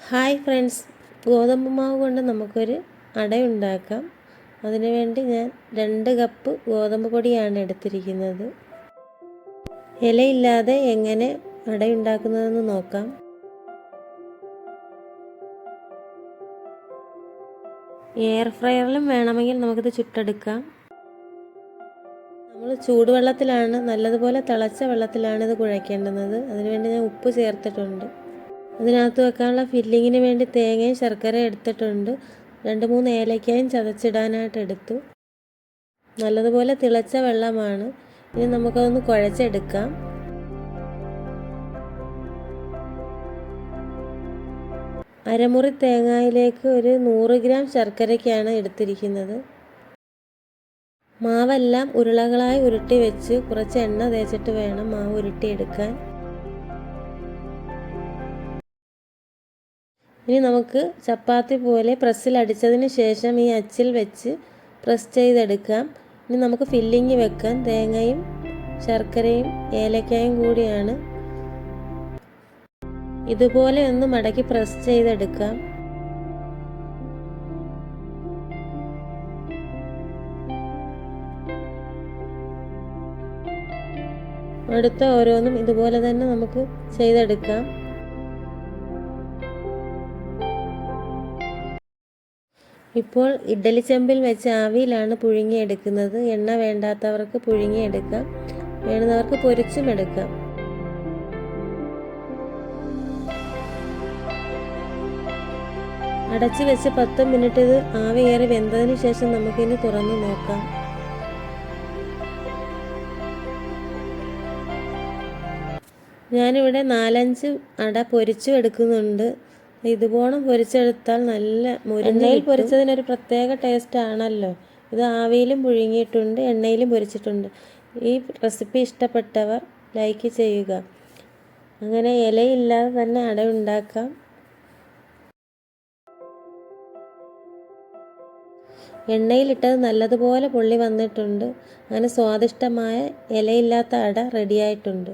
Hi friends, ഗോതമ്പ് മാവ് കൊണ്ട് നമുക്കൊരു അട ഉണ്ടാക്കാം. അതിനുവേണ്ടി ഞാൻ 2 കപ്പ് ഗോതമ്പ് പൊടിയാണ് എടുത്തിരിക്കുന്നത്. ഇലയില്ലാതെ എങ്ങനെ അട ഉണ്ടാക്കുന്നതെന്ന് നോക്കാം. എയർ ഫ്രയറിലും വേണമെങ്കിൽ നമുക്കിത് ചുട്ടെടുക്കാം. നമ്മൾ ചൂടുവെള്ളത്തിലാണ്, നല്ലതുപോലെ തിളച്ച വെള്ളത്തിലാണ് ഇത് കുഴയ്ക്കേണ്ടുന്നത്. അതിനുവേണ്ടി ഞാൻ ഉപ്പ് ചേർത്തിട്ടുണ്ട്. അതിനകത്ത് വെക്കാനുള്ള ഫില്ലിങ്ങിന് വേണ്ടി തേങ്ങയും ശർക്കര എടുത്തിട്ടുണ്ട്. 2-3 ഏലക്കായും ചതച്ചിടാനായിട്ട് എടുത്തു. നല്ലതുപോലെ തിളച്ച വെള്ളമാണ്. ഇനി നമുക്കതൊന്ന് കുഴച്ചെടുക്കാം. അരമുറി തേങ്ങയിലേക്ക് ഒരു 100 ഗ്രാം ശർക്കരയ്ക്കാണ് എടുത്തിരിക്കുന്നത്. മാവെല്ലാം ഉരുളകളായി ഉരുട്ടി വെച്ച് കുറച്ച് എണ്ണ തേച്ചിട്ട് വേണം മാവ് ഉരുട്ടിയെടുക്കാൻ. ഇനി നമുക്ക് ചപ്പാത്തി പോലെ പ്രസ്സിൽ അടിച്ചതിന് ശേഷം ഈ അച്ചിൽ വെച്ച് പ്രസ് ചെയ്തെടുക്കാം. ഇനി നമുക്ക് ഫില്ലിങ് വെക്കാൻ തേങ്ങയും ശർക്കരയും ഏലക്കായും കൂടിയാണ്. ഇതുപോലെ ഒന്ന് മടക്കി പ്രസ് ചെയ്തെടുക്കാം. അടുത്ത ഓരോന്നും ഇതുപോലെ തന്നെ നമുക്ക് ചെയ്തെടുക്കാം. ഇപ്പോൾ ഇഡ്ഡലി ചെമ്പിൽ വെച്ച് ആവിയിലാണ് പുഴുങ്ങിയെടുക്കുന്നത്. എണ്ണ വേണ്ടാത്തവർക്ക് പുഴുങ്ങിയെടുക്കാം, വേണ്ടുന്നവർക്ക് പൊരിച്ചും എടുക്കാം. അടച്ചു വെച്ച് 10 മിനിറ്റ് ഇത് ആവിയേറി വെന്തതിന് ശേഷം നമുക്കിനി തുറന്ന് നോക്കാം. ഞാനിവിടെ 4-5 അട പൊരിച്ചു എടുക്കുന്നുണ്ട്. ഇതുപോലെ പൊരിച്ചെടുത്താൽ നല്ല എണ്ണയിൽ പൊരിച്ചതിനൊരു പ്രത്യേക ടേസ്റ്റ് ആണല്ലോ. ഇത് ആവിയിലും പുഴുങ്ങിയിട്ടുണ്ട്, എണ്ണയിലും പൊരിച്ചിട്ടുണ്ട്. ഈ റെസിപ്പി ഇഷ്ടപ്പെട്ടവർ ലൈക്ക് ചെയ്യുക. അങ്ങനെ ഇലയില്ലാതെ തന്നെ അട ഉണ്ടാക്കാം. എണ്ണയിലിട്ടത് നല്ലതുപോലെ പൊള്ളി വന്നിട്ടുണ്ട്. അങ്ങനെ സ്വാദിഷ്ടമായ ഇലയില്ലാത്ത അട റെഡിയായിട്ടുണ്ട്.